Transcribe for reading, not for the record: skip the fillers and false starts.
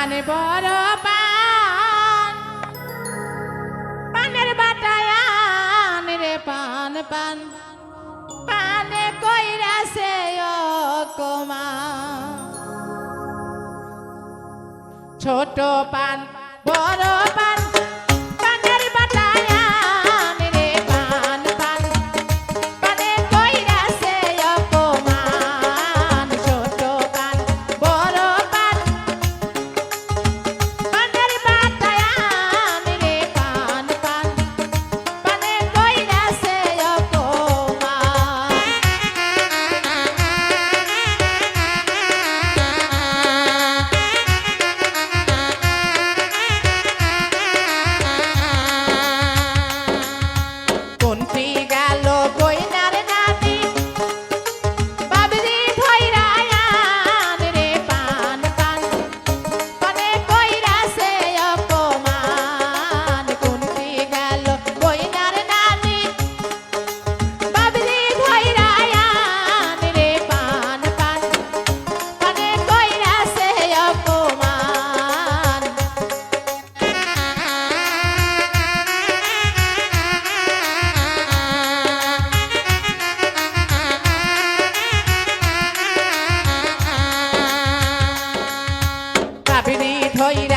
বড় পান পানের বাটায়ান রে পান পান পানে কইরাছে কমা ছোট পান বড় পান পানের বাটায়ান রে পান পান পানে কইরাছে অপমান ছোট পান বড় পান পানের বাটায়ান রে পান পান পানে কইরাছে অপমান কোনটি গেল কইনার নাতি বাবরি ধইরায়ান রে পান পান পানে কইরাছে অপমান কোনটি গেল কইনার নাতি বাবরি ধইরায়ান রে পান পান পানে কইরাছে অপমান বাবরি ধইরা